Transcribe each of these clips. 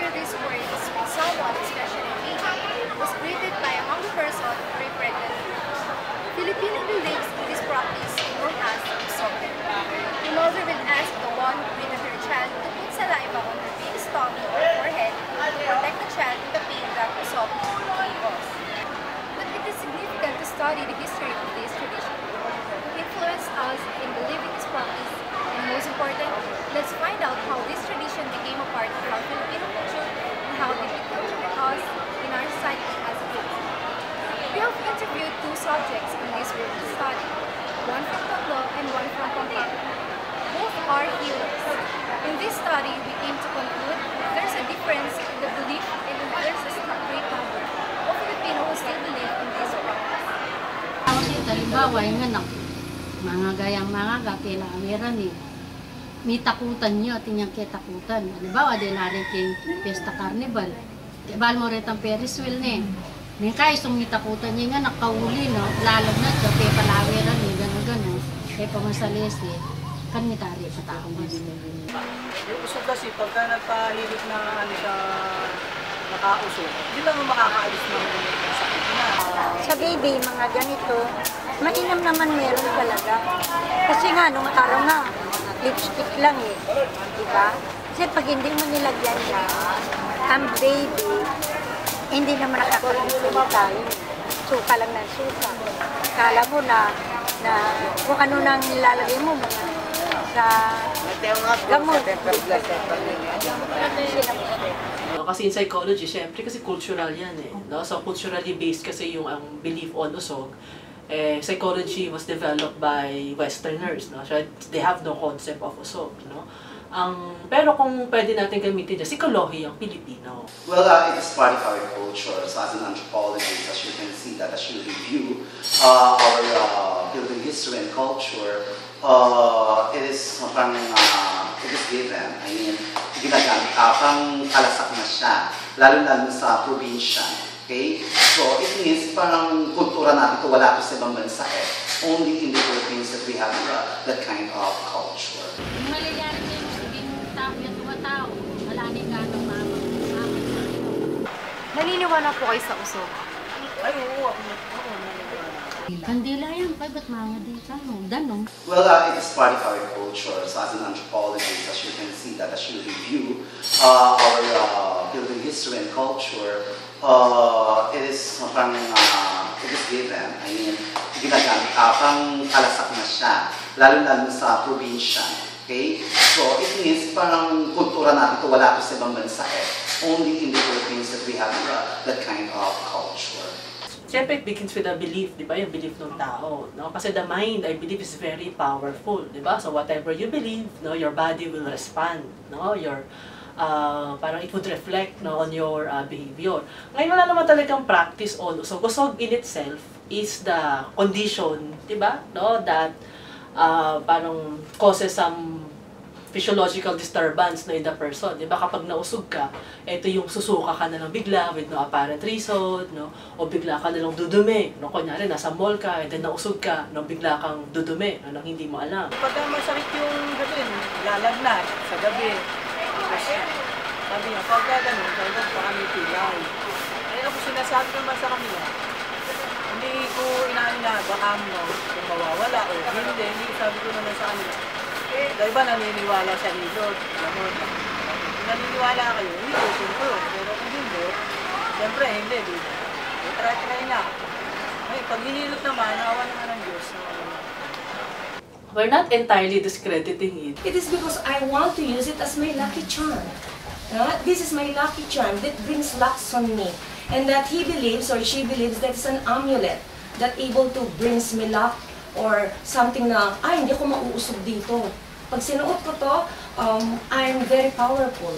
hear these words, someone, especially a baby, was greeted by a hungry person or a pregnant woman. Filipino believes in this practice known as usog. The mother will ask the one who greeted her child to put saliva on her baby's tummy or forehead to protect the child from the pain that usog may cause. But it is significant to study the history of this tradition. It influenced us in believing this practice, and most important, let's find out how this tradition became a part of our Filipino culture and how it became with us in our society as a whole. We have interviewed two subjects in this group study, one from Tondo and one from Pampanga. Both are healers. In this study, we came to conclude that there's a difference in the belief and there's a great number of Filipinos who still believe in this practice. Halimbawa, yung anak, mga gayang mga kakila ameran eh. May takutan nyo at inyang ketakutan. Halimbawa, din narin king Fiesta Carnival. Kibal mo rin ang Ferris wheel ne. Ning kaya isong may takutan niya nga nakahuli, no? Lalag na siya, kaya palaweran eh, gano'n-gano'n. Kaya pamasalis eh, kanitari sa taong din. Yung usog kasi, pagka nagpahilit na sa nakausog, hindi lang makakaalis ng sakit na. Sa baby, mga ganito, mainam naman meron talaga. Kasi nga, nung araw nga, lipstick lang eh. Diba? Kasi pag hindi mo nilagyan niya, ang baby, hindi naman nakakapagsalita yun. Suka lang ng suka. Kala mo na kung ano nang nilalagay mo mga sa gamot. Kasi in psychology, syempre kasi cultural yan eh. No? So culturally based kasi yung ang belief on usog. Psychology was developed by Westerners. No? So they have no concept of usog. No? Pero kung pwede natin gamitin na psikolohiyang Pilipino. Well, it is part of our culture. So as an anthropologist, as you can see that as you review our Philippine history and culture, it is given. I mean, ginagamit pang kalasak na siya, lalo-lalo sa probinsya. Okay? So it means parang kultura natin ito, wala ito sa ibang bansa eh. Only in the Philippines that we have that kind of culture. Naniniwala po kayo sa usog? Ay, oo, ako. Kandila yan, ba't mga din ka, danong? Well, it is part of our culture. So as an anthropologist, as you can see that as you review our Philippine history and culture, it is given. I mean, ginagamit pang kalasak na siya, lalo-lalo sa probinsya. Okay? So it means parang kultura natin ito, wala ito sa ibang bansa eh. Only in the Philippines that we have that kind of culture. Siyempre, it begins with a belief, di ba? Yung belief ng tao, no? Kasi the mind, I believe, is very powerful, di ba? So whatever you believe, no, your body will respond, no? Your, parang it would reflect, no, on your behavior. Ngayon, wala naman talagang practice on usog. Usog in itself is the condition, di ba? No? That parang causes some physiological disturbance na in the person. Diba kapag nausog ka, ito yung susuka ka na lang bigla with no apparent reason, no? O bigla ka na lang dudumi. No? Kunyari, nasa mall ka, and then nausog ka, no? Bigla kang dudumi, no? Nang hindi mo alam. Pagka masakit yung gabi, lalagnat sa gabi. Sabi niya, pagka ganun, sabi ko, baka may pilay. Ayun ako sinasabi naman sa kanila. Hindi ko inaano na, baka mo, kung mawawala o hindi, sabi ko naman sa kanila. Dahil ba naniniwala sa ilog? Kung naniniwala kayo, hindi ko. Pero kung hindi, siyempre hindi. Try na. Ay, pag hinilot naman, awa naman ng Diyos. We're not entirely discrediting it. It is because I want to use it as my lucky charm. This is my lucky charm that brings luck on me. And that he believes or she believes that it's an amulet that able to brings me luck or something na, ay, hindi ko mauusog dito. Pag sinuot ko to, I'm very powerful.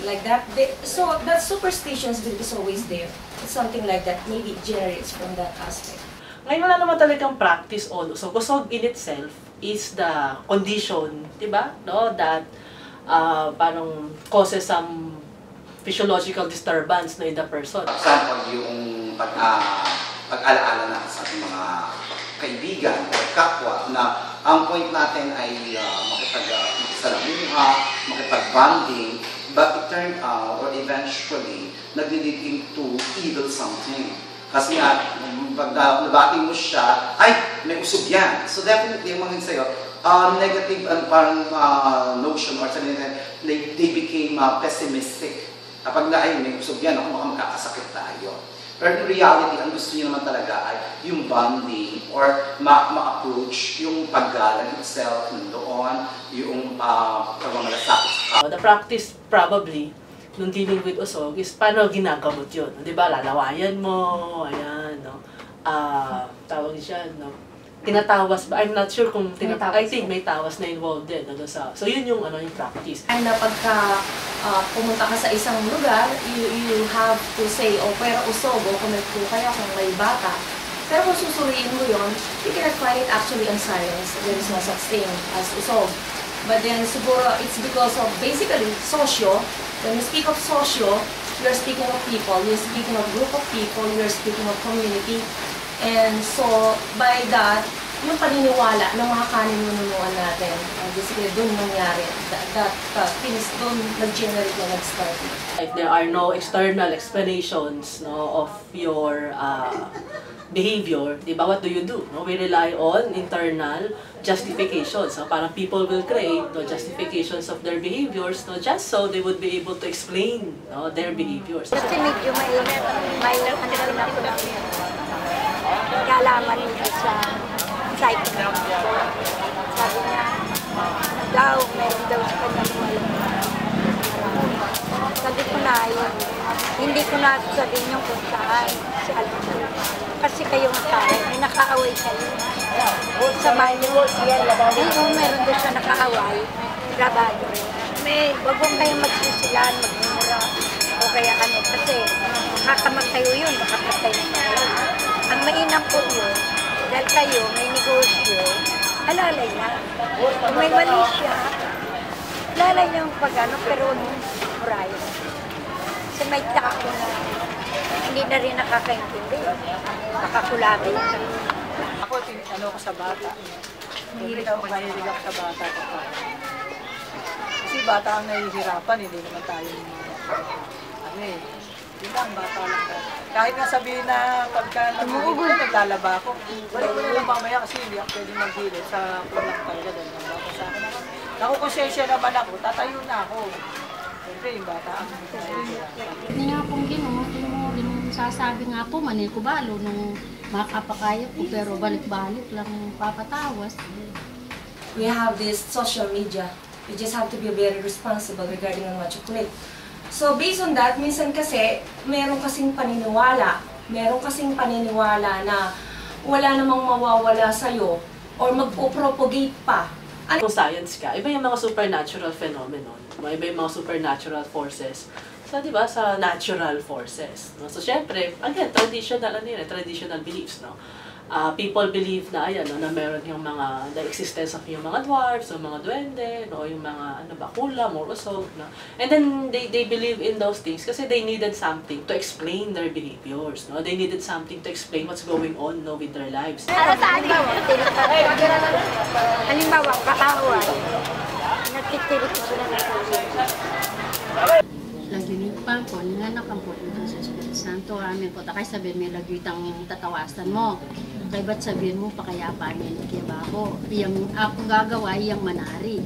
Like that. So that superstitions is always there. It's something like that. Maybe it generates from that aspect. Ngayon, wala naman talagang practice on usog. Usog in itself is the condition, di ba? No? That parang causes some physiological disturbance na in the person. For example, yung pag-alaala natin sa ating mga kaibigan o kapwa na ang point natin ay makipag-salamuha, makipag-bonding, but it turned out, or even eventually nag-lead into evil something. Kasi nga, pag nabating mo siya, ay, may usog yan. So definitely, yung mga sa'yo, negative parang notion or something like they became pessimistic. Kapag na, ay, may usog yan, ako baka magkakasakit tayo. Pero in reality, ang gusto niya naman talaga ay yung bonding or ma-approach yung paggalang itself nandoon, yung pagmamalasakit. The practice probably nung dealing with usog is paano ginagamot yun. Di ba? Lalawayan mo, ayan, no? Tawag siya, no? Tinatawas ba? I'm not sure kung I think may tawas na involved din. Ano, so yun yung, yung practice. And pagka pumunta ka sa isang lugar, you have to say, pero usog, kumento kayo kung may bata. Pero kung susuriin mo yun, you cannot find it actually on science. There is no such thing as usog. But then siguro it's because of basically socio. When you speak of socio, you're speaking of people, you're speaking of group of people, you're speaking of community. And so, by that, yung paniniwala ng mga kaninunuan natin, basically doon nangyari, that things doon nag-generate na nag-start. If there are no external explanations, no, of your behavior, di ba, what do you do? No? We rely on internal justifications. So, parang people will create justifications of their behaviors, no, just so they would be able to explain, no, their behaviors. Kasi medyo may ano na ako lang kalaman nito sa psychiatrist. Sabi niya, meron daw sa kanya sabi ko na yun. Hindi ko na sabihin yung kung saan. Kasi alam ko. Kasi kayong tao, may nakaaway kayo. Sa banyo, meron doon siya nakaaway. Rabado. Wag mo kayong magsisilan, magmumura. O kaya ano. Kasi makakamatay yun, makakatay na. Ang mainam po yun, dahil kayo may negosyo, alalay na. Kung may mali siya, alalay na yung pag-ano, pero murayo. Kasi may tao na hindi na rin nakakaintindi. Nakakulabi. Ako, ko sa bata. Mahilig ako sa bata. Kasi bata ang nahihirapan, hindi naman tayo yun lang, bata lang tayo. Kahit nga sabihin na pagka nagugul, naglalaba ako. Balik ko na lang mamaya kasi hindi ako pwede mag-gilid sa kulang talaga dahil nagbaba sa akin. Nakukonsensya naman ako, tatayo na ako. Siyempre yung bata ang Hindi nga pong sasabi nga po, manil ko balo nung makapakaya ko pero balik-balik lang papatawas. We have this social media. You just have to be very responsible regarding on what you click. So based on that, minsan kasi, meron kasing paniniwala na wala namang mawawala sa'yo or magpo-propagate pa. Kung science ka, iba yung mga supernatural phenomenon, iba yung mga supernatural forces sa, di ba, sa natural forces. No? So, syempre, again, traditional beliefs, no? People believe na, na meron yung mga, the existence of yung mga dwarfs, o mga duwende, no? Yung mga, kulam or usog, no? And then, they believe in those things kasi they needed something to explain their behaviors, no? They needed something to explain what's going on, no, with their lives. Halimbawa, kaaway. Nagtitirik ko sila ng Lagi pa po, nga nakampo ito sa Espiritu Santo. Amin po, takay sabihin may lagwitang tatawasan mo. Kaya ba't sabihin mo, pakayapaan niya ni Kiabako. Iyang akong gagawa, iyang manari.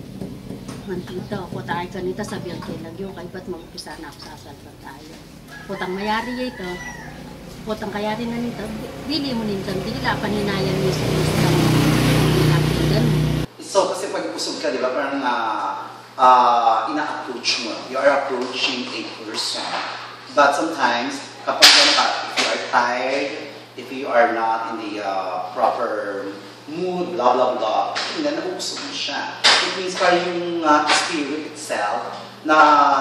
Mantito, po tayo kanita sabihin kay Lagyo, kaya ba't mag-upisa na ako sasalpan tayo. Putang mayari ito, putang kayari na nito, dili mo nito, dila, paninayan niya sa gusto. So, kasi pag usog ka, di ba, parang ina-approach mo. You are approaching a person. But sometimes, kapag if you are tired, if you are not in the proper mood, blah, blah, blah, hindi na nag-usog mo siya. It means parang yung spirit itself na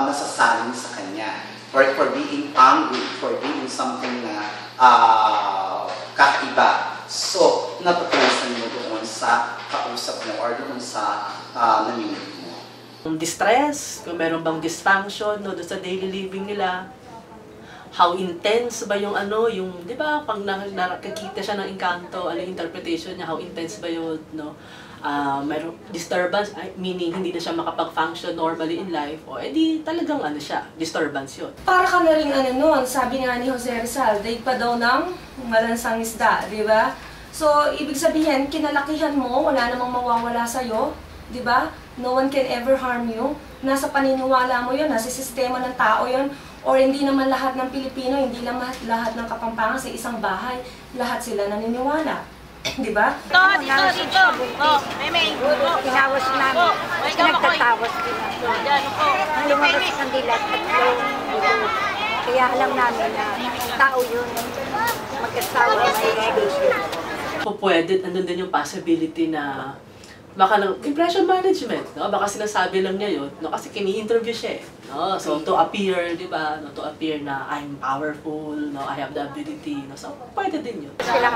nasasaling sa kanya. For being angry, for being something na kakaiba. So, natutunan mo doon sa kausap mo or doon sa naninig mo. Kung distress, kung meron bang dysfunction, no, doon sa daily living nila, how intense ba yung ano, yung, di ba, pag nakakita siya ng Encanto, ano yung interpretation niya, how intense ba yun, no? Mayroong disturbance, meaning hindi na siya makapag-function normally in life, o edi talagang ano siya, disturbance yun. Para ka na rin ano nun, sabi nga ni Jose Rizal, daig pa daw ng malansang isda, di ba? So, ibig sabihin, kinalakihan mo, wala namang mawawala sa'yo, di ba? No one can ever harm you. Nasa paniniwala mo yun, nasa sistema ng tao yun, or hindi naman lahat ng Pilipino, hindi lang lahat ng Kapampangan sa isang bahay, lahat sila naniniwala. Di ba? Dito. Tinawas namin. Nagtatawas din. Ang lumabas ng dilat at kaya alam namin na tao yun. Magkasawa may relation. Pwede, andun din yung possibility na baka ng impression management, no? Baka sinasabi lang niya yun, no? Kasi kini-interview siya, no? So, to appear, di ba? No? To appear na I'm powerful, no? I have the ability, no? So, pwede din yun. Sila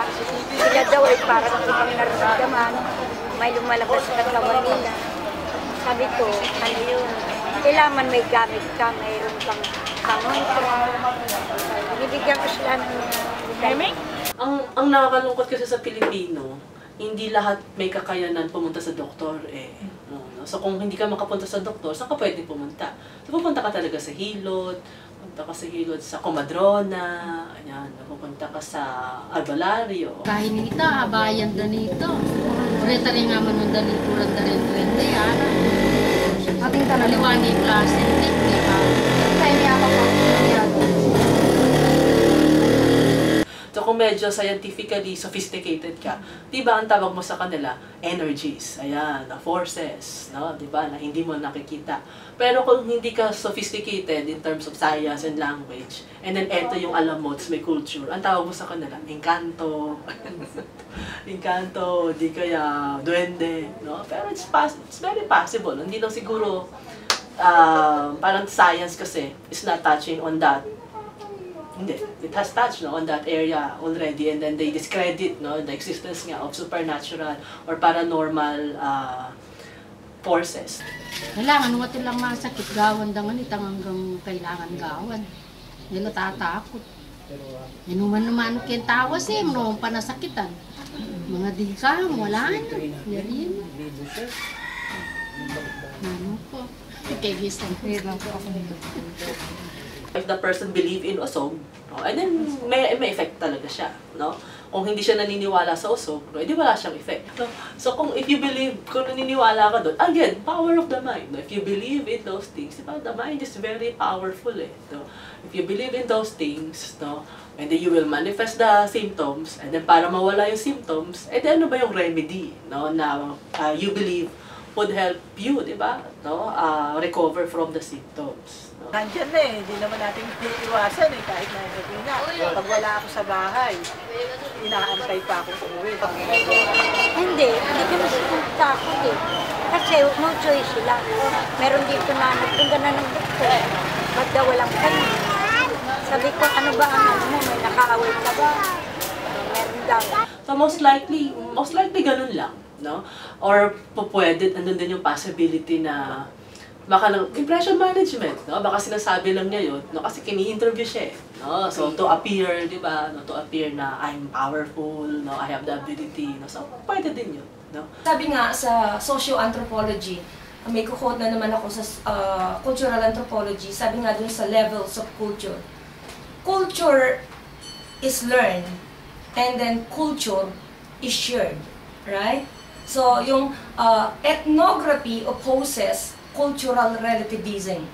daw ay parang ibang nararamdaman. May lumalabas sa katawan nila. Sabi ko, ano yun? Kailangan may gamit ka, mayroon kang kamontra. Binibigyan ko sila ng timing. Ang nakakalungkot kasi sa Pilipino, hindi lahat may kakayanan pumunta sa doktor eh. No? So kung hindi ka makapunta sa doktor, saan ka pwede pumunta? So pupunta ka talaga sa hilot, pupunta ka sa hilot sa Comadrona, ayan, pupunta ka sa Albalario. Kahinita, abayan danito. Ureta rin nga manunda ni kurang darin 20 yan. Ating tanaliwani klase, hindi ka. Kaya niya ako po. So kung medyo scientifically sophisticated ka, di ba ang tawag mo sa kanila, energies, ayan, forces, no? Di ba, na hindi mo nakikita. Pero kung hindi ka sophisticated in terms of science and language, and then eto yung alam mo, may culture, ang tawag mo sa kanila, Encanto, Encanto, di kaya duende, no? Pero it's very possible. Hindi lang siguro, parang science kasi is not touching on that. Hindi. It has touched on that area already, and then they discredit the existence nga of supernatural or paranormal forces. Kailangan wato lang masakit gawan dangan itang hanggang kailangan gawan. Nila tatakot. Inuman-numan ken tawas eh, mga panasakitan. Mga di ka, wala na. Yan. Ano po? Okay, gisang. Hirap po ako nito. If the person believe in usog, no, and then may effect talaga siya, no? Kung hindi siya naniniwala sa usog, no, edi wala siyang effect. No? So if you believe, kung naniniwala ka doon, again, power of the mind. No? If you believe in those things, diba, the mind is very powerful eh. No? If you believe in those things, no, and then you will manifest the symptoms, and then para mawala yung symptoms, edi ano ba yung remedy, no, na you believe would help you, di ba, no, recover from the symptoms. No? Nandiyan na eh, hindi naman natin iiwasan eh, kahit na hindi na. Pag wala ako sa bahay, inaantay pa ako umuwi. Hindi kami takot eh. Kasi no choice sila. Meron dito na nagpunta na ng doktor. Ba't daw walang kanya? Sabi ko, ano ba ang ano mo? May nakaaway ka ba? Meron daw. So most likely ganun lang, no? Or pwede, andun din yung possibility na baka ng impression management, no? Baka sinasabi lang niya yun, no? Kasi kini-interview siya, no? So to appear, di ba? No? To appear na I'm powerful, no? I have the ability, no? So pwede din yun, no? Sabi nga sa socio-anthropology, may quote na naman ako sa cultural anthropology, sabi nga dun sa levels of culture. Culture is learned, and then culture is shared, right? So yung ethnography opposes cultural relativism.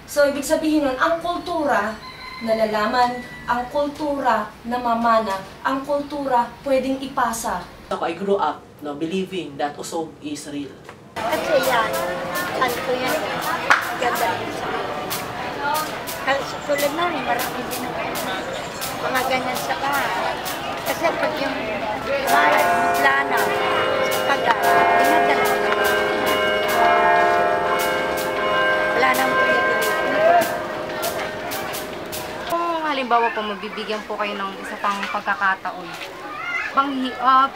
So, ibig sabihin nun, ang kultura nalalaman, ang kultura namamana, ang kultura pwedeng ipasa. So, I grew up believing that usog is real. Kasi yan, ano ko yan, ganda rin sa kasi tulad namin, marami din mga ganyan sa bahay. Kasi pag yung bahay, plana, kagal, dinadala na. Wala nang kung halimbawa po mabibigyan po kayo ng isa pang pagkakataon,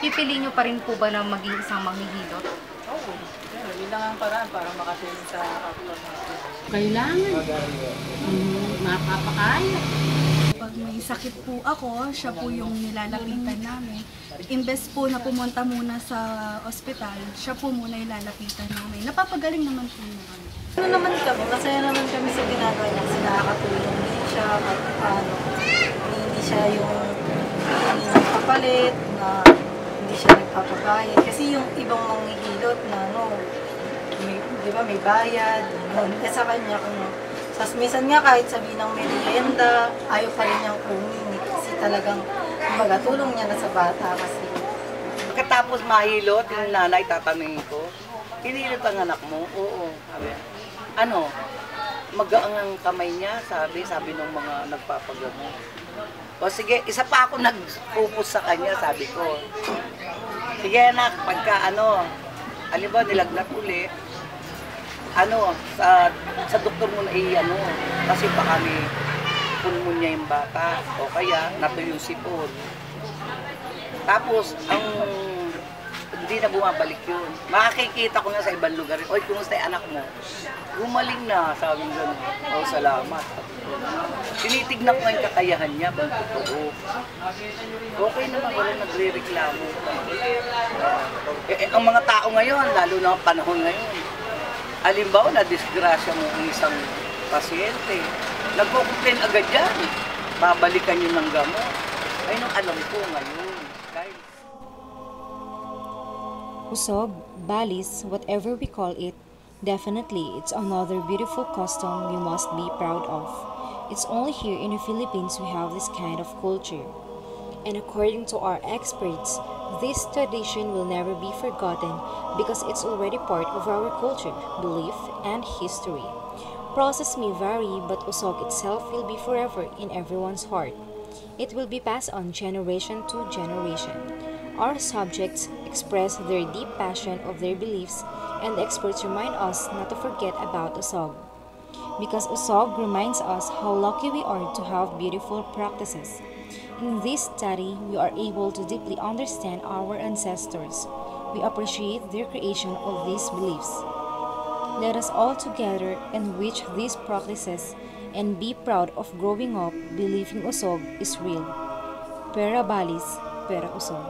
pipili nyo pa rin po ba na maging isang manghihilot? Oo. Yun lang ang paraan para makatulong sa kapwa natin. Kailangan. Mapapakaya. may sakit po ako, siya po yung nilalapitan namin. Imbes po na pumunta muna sa ospital, siya po muna ilalapitan namin. Napapagaling naman po naman. Ano naman kami, masaya naman kami sa ginagawa niya. Nakakatulong din siya, hindi siya yung nagpapalit, na hindi siya nagpapabayad. Kasi yung ibang manghihilot na di ba may bayad, kasi sa kanya kung minsan nga kahit sabihin ng merienda, ayaw pa rin niyang kunin. Kasi talagang tulong niya na sa bata kasi. Pagkatapos mahilot, yung nanay tatanungin ko, hinilot ang anak mo? Oo. Sabi, ano? Magaang ang kamay niya, sabi ng mga nagpapagamot. O sige, isa pa ako nag-focus sa kanya, sabi ko. Sige anak, pagka halimbawa nilagnat uli, sa doktor mo na kasi baka may pulmonya yung bata, o kaya natuyo yung sipon. Tapos, hindi na bumabalik yun. Makikita ko na sa ibang lugar, oy, kumusta yung anak mo? Gumaling na, sabi ng gano'n. O, salamat. Tinitignan ko yung kakayahan niya, bang totoo. Okay naman, wala nagre-reklamo. Ang mga tao ngayon, lalo na ang panahon ngayon, halimbawa, na-disgrasya mo ang isang pasyente. Nagkukumplen agad yan. Babalikan yun ng gamot. Ayun ang alam ko ngayon. Guys. Usog, balis, whatever we call it, definitely it's another beautiful custom we must be proud of. It's only here in the Philippines we have this kind of culture. And according to our experts, this tradition will never be forgotten because it's already part of our culture, belief, and history. Process may vary, but usog itself will be forever in everyone's heart. It will be passed on generation to generation. Our subjects express their deep passion of their beliefs, and the experts remind us not to forget about usog. Because usog reminds us how lucky we are to have beautiful practices. In this study, we are able to deeply understand our ancestors. We appreciate their creation of these beliefs. Let us all together enrich these practices and be proud of growing up believing usog is real. Pera balis, pera usog.